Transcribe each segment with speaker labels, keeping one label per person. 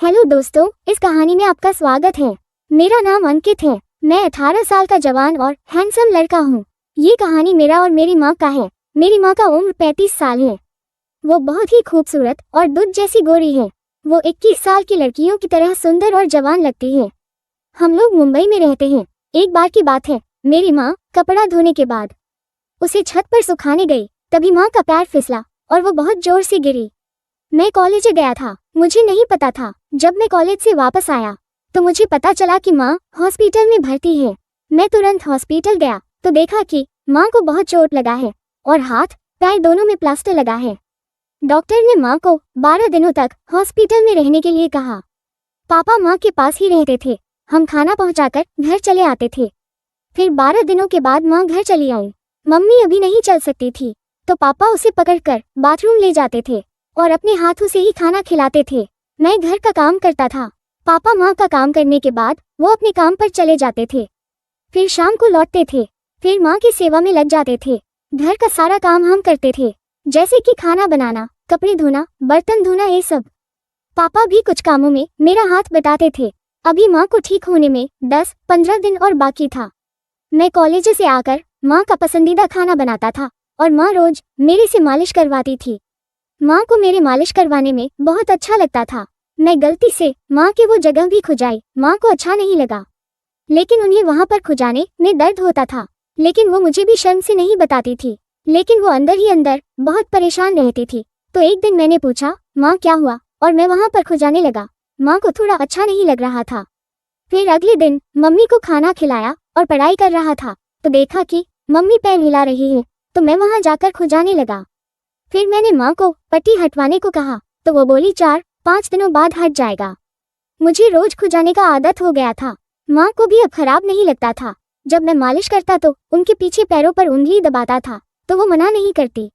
Speaker 1: Hello दोस्तों, इस कहानी में आपका स्वागत है। मेरा नाम अंकित है। मैं 18 साल का जवान और हैंडसम लड़का हूँ। ये कहानी मेरा और मेरी माँ का है। मेरी माँ का उम्र 35 साल है। वो बहुत ही खूबसूरत और दूध जैसी गोरी है। वो 21 साल की लड़कियों की तरह सुंदर और जवान लगती है। हम लोग मुंबई में रहते हैं। एक बार की बात है, मेरी माँ कपड़ा धोने के बाद उसे छत पर सुखाने गई। तभी माँ का पैर फिसला और वो बहुत जोर से गिरी। मैं कॉलेज गया था, मुझे नहीं पता था। जब मैं कॉलेज से वापस आया तो मुझे पता चला कि माँ हॉस्पिटल में भर्ती है। मैं तुरंत हॉस्पिटल गया तो देखा कि माँ को बहुत चोट लगा है और हाथ पैर दोनों में प्लास्टर लगा है। डॉक्टर ने माँ को 12 दिनों तक हॉस्पिटल में रहने के लिए कहा। पापा माँ के पास ही रहते थे। हम खाना पहुँचाकर घर चले आते थे। फिर 12 दिनों के बाद माँ घर चली आई। मम्मी अभी नहीं चल सकती थी तो पापा उसे पकड़कर बाथरूम ले जाते थे और अपने हाथों से ही खाना खिलाते थे। मैं घर का काम करता था। पापा माँ का काम करने के बाद वो अपने काम पर चले जाते थे। फिर शाम को लौटते थे। फिर माँ की सेवा में लग जाते थे। घर का सारा काम हम करते थे, जैसे कि खाना बनाना, कपड़े धोना, बर्तन धोना, ये सब। पापा भी कुछ कामों में मेरा हाथ बटाते थे। अभी माँ को ठीक होने में 10-15 दिन और बाकी था। मैं कॉलेज से आकर माँ का पसंदीदा खाना बनाता था और माँ रोज मेरे से मालिश करवाती थी। माँ को मेरे मालिश करवाने में बहुत अच्छा लगता था। मैं गलती से माँ की वो जगह भी खुजाई। माँ को अच्छा नहीं लगा, लेकिन उन्हें वहाँ पर खुजाने में दर्द होता था। लेकिन वो मुझे भी शर्म से नहीं बताती थी, लेकिन वो अंदर ही अंदर बहुत परेशान रहती थी। तो एक दिन मैंने पूछा, माँ क्या हुआ, और मैं वहाँ पर खुजाने लगा। माँ को थोड़ा अच्छा नहीं लग रहा था। फिर अगले दिन मम्मी को खाना खिलाया और पढ़ाई कर रहा था तो देखा कि मम्मी पैर हिला रही है, तो मैं वहाँ जाकर खुजाने लगा। फिर मैंने माँ को पट्टी हटवाने को कहा तो वो बोली 4-5 दिनों बाद हट जाएगा। मुझे रोज खुजाने का आदत हो गया था। माँ को भी अब खराब नहीं लगता था। जब मैं मालिश करता तो उनके पीछे पैरों पर उंगली दबाता था तो वो मना नहीं करती,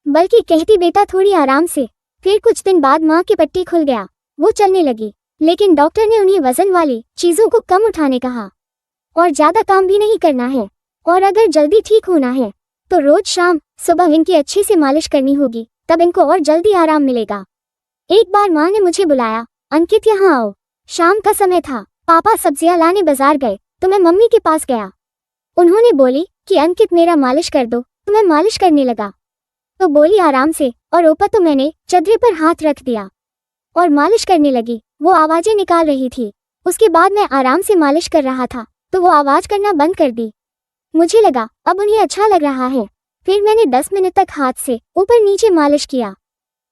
Speaker 1: बल्कि कहती बेटा थोड़ी आराम से। फिर कुछ दिन बाद माँ की पट्टी खुल गया, वो चलने लगी। लेकिन डॉक्टर ने उन्हें वजन वाली चीजों को कम उठाने कहा और ज्यादा काम भी नहीं करना है। और अगर जल्दी ठीक होना है तो रोज शाम सुबह इनकी अच्छे से मालिश करनी होगी, तब इनको और जल्दी आराम मिलेगा। एक बार माँ ने मुझे बुलाया, अंकित यहाँ आओ। शाम का समय था। पापा सब्जियां लाने बाजार गए तो मैं मम्मी के पास गया। उन्होंने बोली कि अंकित मेरा मालिश कर दो, तो मैं मालिश करने लगा। तो बोली आराम से, और ऊपर तो मैंने चदरे पर हाथ रख दिया और मालिश करने लगी। वो आवाजें निकाल रही थी। उसके बाद मैं आराम से मालिश कर रहा था तो वो आवाज करना बंद कर दी। मुझे लगा अब उन्हें अच्छा लग रहा है। फिर मैंने 10 मिनट तक हाथ से ऊपर नीचे मालिश किया।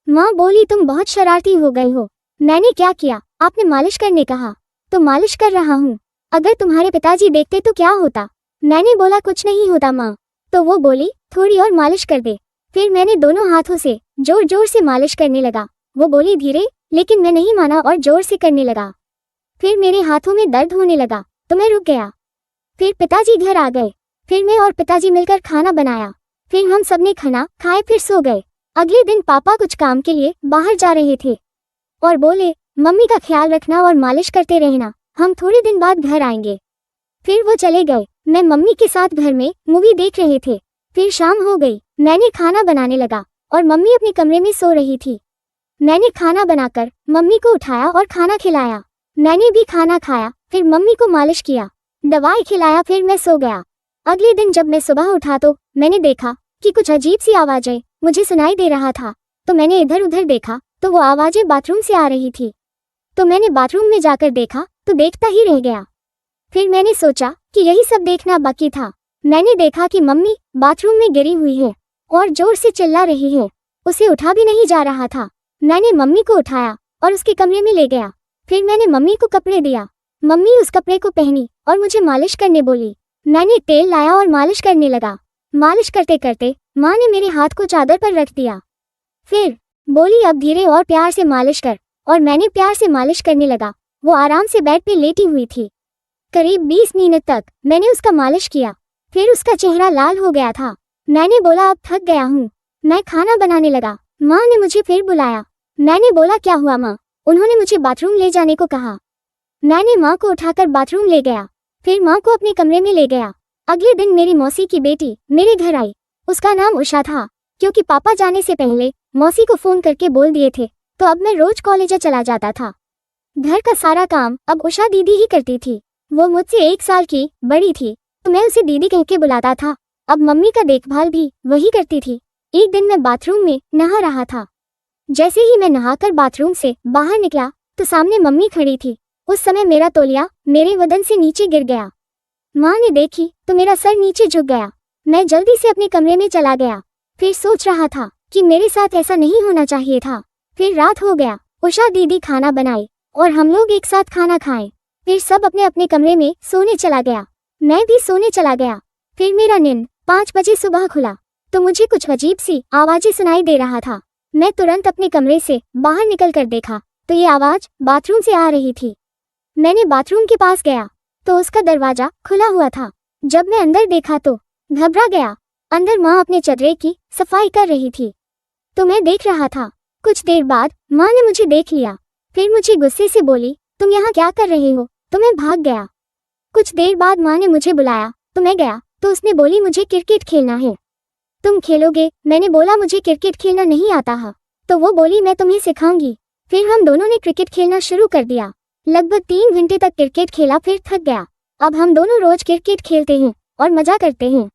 Speaker 1: माँ बोली तुम बहुत शरारती हो गई हो। मैंने क्या किया, आपने मालिश करने कहा तो मालिश कर रहा हूँ। अगर तुम्हारे पिताजी देखते तो क्या होता। मैंने बोला कुछ नहीं होता माँ। तो वो बोली थोड़ी और मालिश कर दे। फिर मैंने दोनों हाथों से जोर जोर से मालिश करने लगा। वो बोली धीरे, लेकिन मैं नहीं माना और जोर से करने लगा। फिर मेरे हाथों में दर्द होने लगा तो मैं रुक गया। फिर पिताजी घर आ गए। फिर मैं और पिताजी मिलकर खाना बनाया। फिर हम सबने खाना खाए, फिर सो गए। अगले दिन पापा कुछ काम के लिए बाहर जा रहे थे और बोले मम्मी का ख्याल रखना और मालिश करते रहना, हम थोड़े दिन बाद घर आएंगे। फिर वो चले गए। मैं मम्मी के साथ घर में मूवी देख रहे थे। फिर शाम हो गई। मैंने खाना बनाने लगा और मम्मी अपने कमरे में सो रही थी। मैंने खाना बनाकर मम्मी को उठाया और खाना खिलाया। मैंने भी खाना खाया, फिर मम्मी को मालिश किया, दवाई खिलाया, फिर मैं सो गया। अगले दिन जब मैं सुबह उठा तो मैंने देखा कि कुछ अजीब सी आवाजें मुझे सुनाई दे रहा था। तो मैंने इधर उधर देखा तो वो आवाजें बाथरूम से आ रही थी। तो मैंने बाथरूम में जाकर देखा तो देखता ही रह गया। फिर मैंने सोचा कि यही सब देखना बाकी था। मैंने देखा कि मम्मी बाथरूम में गिरी हुई है और जोर से चिल्ला रही है। उसे उठा भी नहीं जा रहा था। मैंने मम्मी को उठाया और उसके कमरे में ले गया। फिर मैंने मम्मी को कपड़े दिया। मम्मी उस कपड़े को पहनी और मुझे मालिश करने बोली। मैंने तेल लाया और मालिश करने लगा। मालिश करते करते माँ ने मेरे हाथ को चादर पर रख दिया। फिर बोली अब धीरे और प्यार से मालिश कर, और मैंने प्यार से मालिश करने लगा। वो आराम से बेड पे लेटी हुई थी। करीब 20 मिनट तक मैंने उसका मालिश किया। फिर उसका चेहरा लाल हो गया था। मैंने बोला अब थक गया हूँ। मैं खाना बनाने लगा। माँ ने मुझे फिर बुलाया। मैंने बोला क्या हुआ माँ। उन्होंने मुझे बाथरूम ले जाने को कहा। मैंने माँ को उठाकर बाथरूम ले गया। फिर माँ को अपने कमरे में ले गया। अगले दिन मेरी मौसी की बेटी मेरे घर आई। उसका नाम उषा था, क्योंकि पापा जाने से पहले मौसी को फोन करके बोल दिए थे। तो अब मैं रोज कॉलेज चला जाता था। घर का सारा काम अब उषा दीदी ही करती थी। वो मुझसे 1 साल की बड़ी थी तो मैं उसे दीदी कह के बुलाता था। अब मम्मी का देखभाल भी वही करती थी। एक दिन मैं बाथरूम में नहा रहा था। जैसे ही मैं नहाकर बाथरूम से बाहर निकला तो सामने मम्मी खड़ी थी। उस समय मेरा तौलिया मेरे बदन से नीचे गिर गया। माँ ने देखी तो मेरा सर नीचे झुक गया। मैं जल्दी से अपने कमरे में चला गया। फिर सोच रहा था कि मेरे साथ ऐसा नहीं होना चाहिए था। फिर रात हो गया। उषा दीदी खाना बनाई और हम लोग एक साथ खाना खाएं। फिर सब अपने अपने कमरे में सोने चला गया। मैं भी सोने चला गया। फिर मेरा नींद 5 बजे सुबह खुला तो मुझे कुछ अजीब सी आवाजें सुनाई दे रहा था। मैं तुरंत अपने कमरे से बाहर निकल कर देखा तो ये आवाज बाथरूम से आ रही थी। मैंने बाथरूम के पास गया तो उसका दरवाजा खुला हुआ था। जब मैं अंदर देखा तो घबरा गया। अंदर माँ अपने चदरे की सफाई कर रही थी तो मैं देख रहा था। कुछ देर बाद माँ ने मुझे देख लिया। फिर मुझे गुस्से से बोली, तुम यहाँ क्या कर रहे हो? तो मैं भाग गया। कुछ देर बाद माँ ने मुझे बुलाया तो मैं गया तो उसने बोली, मुझे क्रिकेट खेलना है, तुम खेलोगे? मैंने बोला मुझे क्रिकेट खेलना नहीं आता है। तो वो बोली, मैं तुम्हें सिखाऊंगी। फिर हम दोनों ने क्रिकेट खेलना शुरू कर दिया। लगभग 3 घंटे तक क्रिकेट खेला फिर थक गया। अब हम दोनों रोज क्रिकेट खेलते हैं और मजा करते हैं।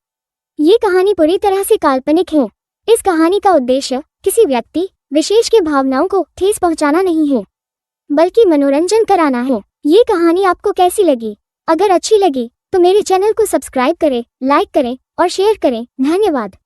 Speaker 1: ये कहानी पूरी तरह से काल्पनिक है। इस कहानी का उद्देश्य किसी व्यक्ति विशेष की भावनाओं को ठेस पहुंचाना नहीं है, बल्कि मनोरंजन कराना है। ये कहानी आपको कैसी लगी? अगर अच्छी लगी तो मेरे चैनल को सब्सक्राइब करें, लाइक करें और शेयर करें। धन्यवाद।